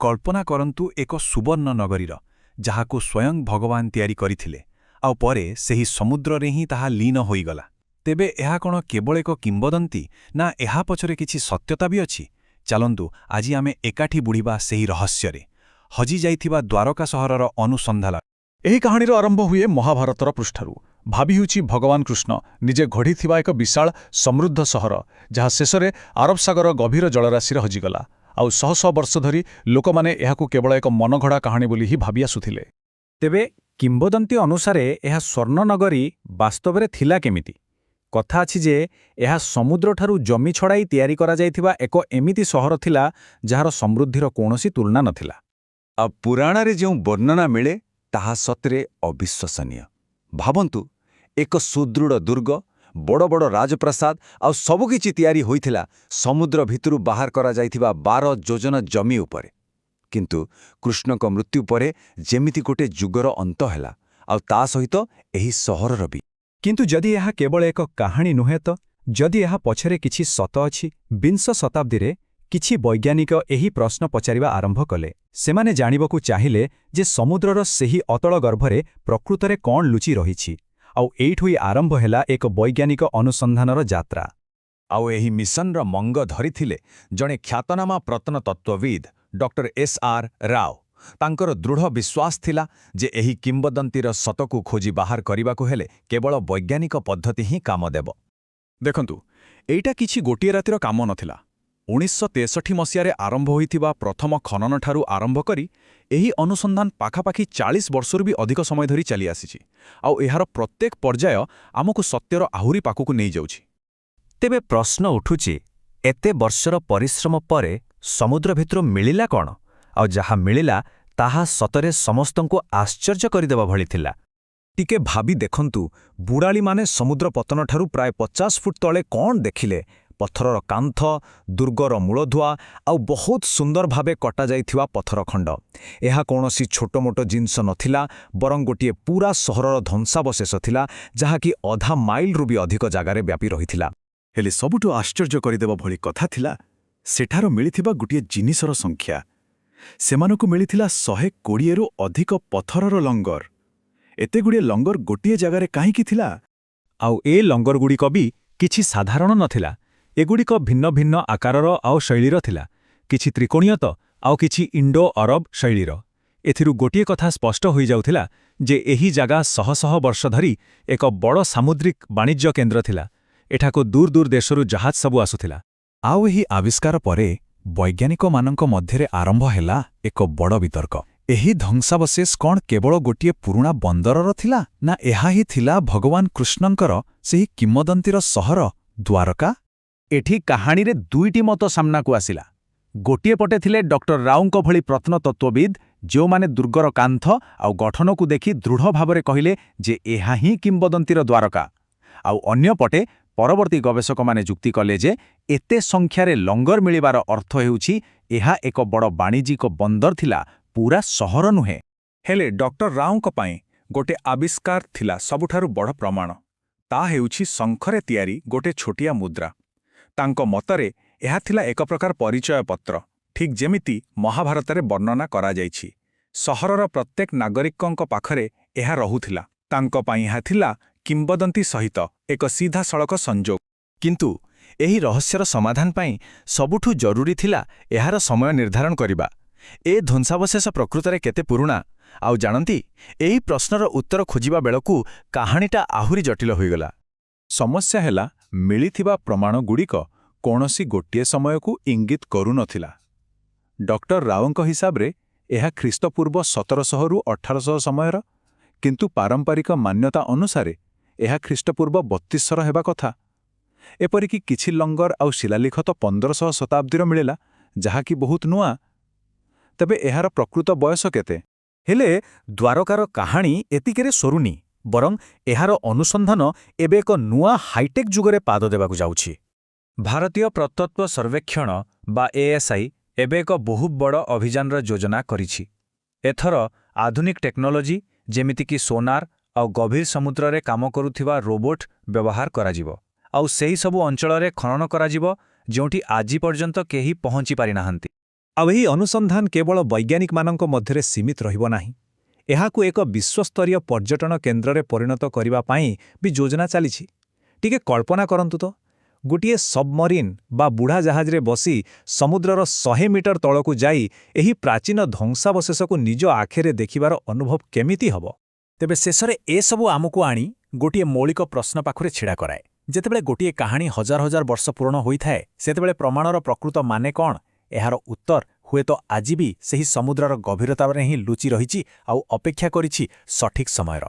कल्पना करंतु एक सुवर्ण नगरीर जहाकु स्वयं भगवान तैयारी करिथिले आउ परे सेही समुद्र रे ही ताहा लीन होईगला। तेबे एहा कोन केवल एक किंबदंती ना एहा पछरे किछि सत्यता भी अछि। चलंतु आज आमे एकाठी बुढ़िबा सेही रहस्य रे हजी जाइथिबा द्वारका सहरर अनुसंधान। ଏହି କାହାଣୀର ଆରମ୍ଭ ହୁଏ ମହାଭାରତର ପୃଷ୍ଠାରୁ। ଭାବି ହେଉଛି ଭଗବାନ କୃଷ୍ଣ ନିଜେ ଗଢ଼ିଥିବା ଏକ ବିଶାଳ ସମୃଦ୍ଧ ସହର ଯାହା ଶେଷରେ ଆରବ ସାଗର ଗଭୀର ଜଳରାଶିରେ ହଜିଗଲା। ଆଉ ଶହ ଶହ ବର୍ଷ ଧରି ଲୋକମାନେ ଏହାକୁ କେବଳ ଏକ ମନଗଢ଼ା କାହାଣୀ ବୋଲି ହିଁ ଭାବି ଆସୁଥିଲେ। ତେବେ କିମ୍ବଦନ୍ତୀ ଅନୁସାରେ ଏହା ସ୍ୱର୍ଣ୍ଣନଗରୀ ବାସ୍ତବରେ ଥିଲା କେମିତି? କଥା ଅଛି ଯେ ଏହା ସମୁଦ୍ରଠାରୁ ଜମି ଛଡ଼ାଇ ତିଆରି କରାଯାଇଥିବା ଏକ ଏମିତି ସହର ଥିଲା ଯାହାର ସମୃଦ୍ଧିର କୌଣସି ତୁଳନା ନଥିଲା। ଆଉ ପୁରାଣରେ ଯେଉଁ ବର୍ଣ୍ଣନା ମିଳେ ତାହା ସତରେ ଅବିଶ୍ୱସନୀୟ। ଭାବନ୍ତୁ, ଏକ ସୁଦୃଢ଼ ଦୁର୍ଗ, ବଡ଼ ବଡ଼ ରାଜପ୍ରାସାଦ ଆଉ ସବୁକିଛି ତିଆରି ହୋଇଥିଲା ସମୁଦ୍ର ଭିତରୁ ବାହାର କରାଯାଇଥିବା 12 ଯୋଜନ ଜମି ଉପରେ। କିନ୍ତୁ କୃଷ୍ଣଙ୍କ ମୃତ୍ୟୁ ପରେ ଯେମିତି ଗୋଟେ ଯୁଗର ଅନ୍ତ ହେଲା, ଆଉ ତା ସହିତ ଏହି ସହରର ବି। କିନ୍ତୁ ଯଦି ଏହା କେବଳ ଏକ କାହାଣୀ ନୁହେଁ ତ? ଯଦି ଏହା ପଛରେ କିଛି ସତ ଅଛି? ବିଂଶ ଶତାବ୍ଦୀରେ କିଛି ବୈଜ୍ଞାନିକ ଏହି ପ୍ରଶ୍ନ ପଚାରିବା ଆରମ୍ଭ କଲେ। ସେମାନେ ଜାଣିବାକୁ ଚାହିଁଲେ ଯେ ସମୁଦ୍ରର ସେହି ଅତଳ ଗର୍ଭରେ ପ୍ରକୃତରେ କ'ଣ ଲୁଚି ରହିଛି। ଆଉ ଏଇଠୁ ହିଁ ଆରମ୍ଭ ହେଲା ଏକ ବୈଜ୍ଞାନିକ ଅନୁସନ୍ଧାନର ଯାତ୍ରା। ଆଉ ଏହି ମିଶନର ମଙ୍ଗ ଧରିଥିଲେ ଜଣେ ଖ୍ୟାତନାମା ପ୍ରତ୍ନତତ୍ତ୍ୱବିଦ୍ ଡକ୍ଟର ଏସ୍.ଆର୍. ରାଓ। ତାଙ୍କର ଦୃଢ଼ ବିଶ୍ୱାସ ଥିଲା ଯେ ଏହି କିମ୍ବଦନ୍ତୀର ସତକୁ ଖୋଜି ବାହାର କରିବାକୁ ହେଲେ କେବଳ ବୈଜ୍ଞାନିକ ପଦ୍ଧତି ହିଁ କାମ ଦେବ। ଦେଖନ୍ତୁ, ଏଇଟା କିଛି ଗୋଟିଏ ରାତିର କାମ ନଥିଲା। 1963 ମସିହାରେ ଆରମ୍ଭ ହୋଇଥିବା ପ୍ରଥମ ଖନନଠାରୁ ଆରମ୍ଭ କରି ଏହି ଅନୁସନ୍ଧାନ ପାଖାପାଖି 40 ବର୍ଷରୁ ବି ଅଧିକ ସମୟ ଧରି ଚାଲି ଆସିଛି। ଆଉ ଏହାର ପ୍ରତ୍ୟେକ ପର୍ଯ୍ୟାୟ ଆମକୁ ସତ୍ୟର ଆହୁରି ପାଖକୁ ନେଇଯାଉଛି। ତେବେ ପ୍ରଶ୍ନ ଉଠୁଛି, ଏତେ ବର୍ଷର ପରିଶ୍ରମ ପରେ ସମୁଦ୍ର ଭିତରୁ ମିଳିଲା କ'ଣ? ଆଉ ଯାହା ମିଳିଲା ତାହା ସତରେ ସମସ୍ତଙ୍କୁ ଆଶ୍ଚର୍ଯ୍ୟ କରିଦେବା ଭଳି ଥିଲା। ଟିକେ ଭାବି ଦେଖନ୍ତୁ, ବୁଡ଼ାଳିମାନେ ସମୁଦ୍ର ପତନଠାରୁ ପ୍ରାୟ 50 ଫୁଟ ତଳେ କ'ଣ ଦେଖିଲେ? ପଥରର କାନ୍ଥ, ଦୁର୍ଗର ମୂଳଧୁଆ ଆଉ ବହୁତ ସୁନ୍ଦର ଭାବେ କଟାଯାଇଥିବା ପଥର ଖଣ୍ଡ। ଏହା କୌଣସି ଛୋଟମୋଟ ଜିନିଷ ନଥିଲା, ବରଂ ଗୋଟିଏ ପୂରା ସହରର ଧ୍ୱଂସାବଶେଷ ଥିଲା, ଯାହାକି ଅଧା ମାଇଲରୁ ବି ଅଧିକ ଜାଗାରେ ବ୍ୟାପି ରହିଥିଲା। ହେଲେ ସବୁଠୁ ଆଶ୍ଚର୍ଯ୍ୟ କରିଦେବା ଭଳି କଥା ଥିଲା ସେଠାର ମିଳିଥିବା ଗୋଟିଏ ଜିନିଷର ସଂଖ୍ୟା। ସେମାନଙ୍କୁ ମିଳିଥିଲା 120ରୁ ଅଧିକ ପଥରର ଲଙ୍ଗର। ଏତେଗୁଡ଼ିଏ ଲଙ୍ଗର ଗୋଟିଏ ଜାଗାରେ କାହିଁକି ଥିଲା? ଆଉ ଏ ଲଙ୍ଗରଗୁଡ଼ିକ ବି କିଛି ସାଧାରଣ ନଥିଲା। ଏଗୁଡ଼ିକ ଭିନ୍ନ ଭିନ୍ନ ଆକାରର ଆଉ ଶୈଳୀର ଥିଲା। କିଛି ତ୍ରିକୋଣୀୟ ତ ଆଉ କିଛି ଇଣ୍ଡୋ ଅରବ ଶୈଳୀର। ଏଥିରୁ ଗୋଟିଏ କଥା ସ୍ପଷ୍ଟ ହୋଇଯାଉଥିଲା ଯେ ଏହି ଜାଗା ଶହ ଶହ ବର୍ଷ ଧରି ଏକ ବଡ଼ ସାମୁଦ୍ରିକ ବାଣିଜ୍ୟ କେନ୍ଦ୍ର ଥିଲା। ଏଠାକୁ ଦୂର ଦୂର ଦେଶରୁ ଜାହାଜ ସବୁ ଆସୁଥିଲା। ଆଉ ଏହି ଆବିଷ୍କାର ପରେ ବୈଜ୍ଞାନିକମାନଙ୍କ ମଧ୍ୟରେ ଆରମ୍ଭ ହେଲା ଏକ ବଡ଼ ବିତର୍କ। ଏହି ଧ୍ୱଂସାବଶେଷ କ'ଣ କେବଳ ଗୋଟିଏ ପୁରୁଣା ବନ୍ଦରର ଥିଲା, ନା ଏହା ହିଁ ଥିଲା ଭଗବାନ କୃଷ୍ଣଙ୍କର ସେହି କିମ୍ବଦନ୍ତୀର ସହର ଦ୍ୱାରକା? ଏଠି କାହାଣୀରେ ଦୁଇଟି ମତ ସାମ୍ନାକୁ ଆସିଲା। ଗୋଟିଏ ପଟେ ଥିଲେ ଡକ୍ଟର ରାଓଙ୍କ ଭଳି ପ୍ରତ୍ନତତ୍ତ୍ୱବିଦ୍, ଯେଉଁମାନେ ଦୁର୍ଗର କାନ୍ଥ ଆଉ ଗଠନକୁ ଦେଖି ଦୃଢ଼ ଭାବରେ କହିଲେ ଯେ ଏହା ହିଁ କିମ୍ବଦନ୍ତୀର ଦ୍ୱାରକା। ଆଉ ଅନ୍ୟପଟେ ପରବର୍ତ୍ତୀ ଗବେଷକମାନେ ଯୁକ୍ତି କଲେ ଯେ ଏତେ ସଂଖ୍ୟାରେ ଲଙ୍ଗର ମିଳିବାର ଅର୍ଥ ହେଉଛି ଏହା ଏକ ବଡ଼ ବାଣିଜ୍ୟିକ ବନ୍ଦର ଥିଲା, ପୂରା ସହର ନୁହେଁ। ହେଲେ ଡକ୍ଟର ରାଓଙ୍କ ପାଇଁ ଗୋଟେ ଆବିଷ୍କାର ଥିଲା ସବୁଠାରୁ ବଡ଼ ପ୍ରମାଣ। ତା ହେଉଛି ଶଙ୍ଖରେ ତିଆରି ଗୋଟେ ଛୋଟିଆ ମୁଦ୍ରା। ତାଙ୍କ ମତରେ ଏହା ଥିଲା ଏକ ପ୍ରକାର ପରିଚୟ ପତ୍ର, ଠିକ୍ ଯେମିତି ମହାଭାରତରେ ବର୍ଣ୍ଣନା କରାଯାଇଛି। ସହରର ପ୍ରତ୍ୟେକ ନାଗରିକଙ୍କ ପାଖରେ ଏହା ରହୁଥିଲା। ତାଙ୍କ ପାଇଁ ଏହା ଥିଲା କିମ୍ବଦନ୍ତୀ ସହିତ ଏକ ସିଧାସଳଖ ସଂଯୋଗ। କିନ୍ତୁ ଏହି ରହସ୍ୟର ସମାଧାନ ପାଇଁ ସବୁଠୁ ଜରୁରୀ ଥିଲା ଏହାର ସମୟ ନିର୍ଦ୍ଧାରଣ କରିବା। ଏ ଧ୍ୱଂସାବଶେଷ ପ୍ରକୃତରେ କେତେ ପୁରୁଣା? ଆଉ ଜାଣନ୍ତି, ଏହି ପ୍ରଶ୍ନର ଉତ୍ତର ଖୋଜିବା ବେଳକୁ କାହାଣୀଟା ଆହୁରି ଜଟିଳ ହୋଇଗଲା। ସମସ୍ୟା ହେଲା, ମିଳିଥିବା ପ୍ରମାଣଗୁଡ଼ିକ କୌଣସି ଗୋଟିଏ ସମୟକୁ ଇଙ୍ଗିତ କରୁନଥିଲା। ଡକ୍ଟର ରାଓଙ୍କ ହିସାବରେ ଏହା ଖ୍ରୀଷ୍ଟପୂର୍ବ 1700ରୁ 1800 ସମୟର, କିନ୍ତୁ ପାରମ୍ପରିକ ମାନ୍ୟତା ଅନୁସାରେ ଏହା ଖ୍ରୀଷ୍ଟପୂର୍ବ 3200 ହେବା କଥା। ଏପରିକି କିଛି ଲଙ୍ଗର ଆଉ ଶିଳାଲିଖତ 1500 ଶତାବ୍ଦୀର ମିଳିଲା, ଯାହାକି ବହୁତ ନୂଆ। ତେବେ ଏହାର ପ୍ରକୃତ ବୟସ କେତେ? ହେଲେ ଦ୍ୱାରକାର କାହାଣୀ ଏତିକିରେ ସରୁନି, ବରଂ ଏହାର ଅନୁସନ୍ଧାନ ଏବେ ଏକ ନୂଆ ହାଇଟେକ୍ ଯୁଗରେ ପାଦ ଦେବାକୁ ଯାଉଛି। ଭାରତୀୟ ପ୍ରତ୍ନତତ୍ତ୍ୱ ସର୍ବେକ୍ଷଣ ବା ଏଏସ୍ଆଇ ଏବେ ଏକ ବହୁତ ବଡ଼ ଅଭିଯାନର ଯୋଜନା କରିଛି। ଏଥର ଆଧୁନିକ ଟେକ୍ନୋଲୋଜି ଯେମିତିକି ସୋନାର ଆଉ ଗଭୀର ସମୁଦ୍ରରେ କାମ କରୁଥିବା ରୋବୋଟ ବ୍ୟବହାର କରାଯିବ। ଆଉ ସେହି ସବୁ ଅଞ୍ଚଳରେ ଖନନ କରାଯିବ ଯେଉଁଠି ଆଜି ପର୍ଯ୍ୟନ୍ତ କେହି ପହଞ୍ଚି ପାରିନାହାନ୍ତି। ଆଉ ଏହି ଅନୁସନ୍ଧାନ କେବଳ ବୈଜ୍ଞାନିକମାନଙ୍କ ମଧ୍ୟରେ ସୀମିତ ରହିବ ନାହିଁ। ଏହାକୁ ଏକ ବିଶ୍ୱସ୍ତରୀୟ ପର୍ଯ୍ୟଟନ କେନ୍ଦ୍ରରେ ପରିଣତ କରିବା ପାଇଁ ବି ଯୋଜନା ଚାଲିଛି। ଟିକେ କଳ୍ପନା କରନ୍ତୁ ତ, ଗୋଟିଏ ସବମରିନ୍ ବା ବୁଢ଼ା ଜାହାଜରେ ବସି ସମୁଦ୍ରର 100 ମିଟର ତଳକୁ ଯାଇ ଏହି ପ୍ରାଚୀନ ଧ୍ୱଂସାବଶେଷକୁ ନିଜ ଆଖିରେ ଦେଖିବାର ଅନୁଭବ କେମିତି ହେବ? ତେବେ ଶେଷରେ ଏସବୁ ଆମକୁ ଆଣି ଗୋଟିଏ ମୌଳିକ ପ୍ରଶ୍ନ ପାଖରେ ଛିଡ଼ା କରାଏ। ଯେତେବେଳେ ଗୋଟିଏ କାହାଣୀ ହଜାର ହଜାର ବର୍ଷ ପୁରୁଣା ହୋଇଥାଏ, ସେତେବେଳେ ପ୍ରମାଣର ପ୍ରକୃତ ମାନେ କ'ଣ? ଏହାର ଉତ୍ତର ହୁଏତ ଆଜି ବି ସେହି ସମୁଦ୍ରର ଗଭୀରତାରେ ହିଁ ଲୁଚି ରହିଛି ଆଉ ଅପେକ୍ଷା କରିଛି ସଠିକ୍ ସମୟର।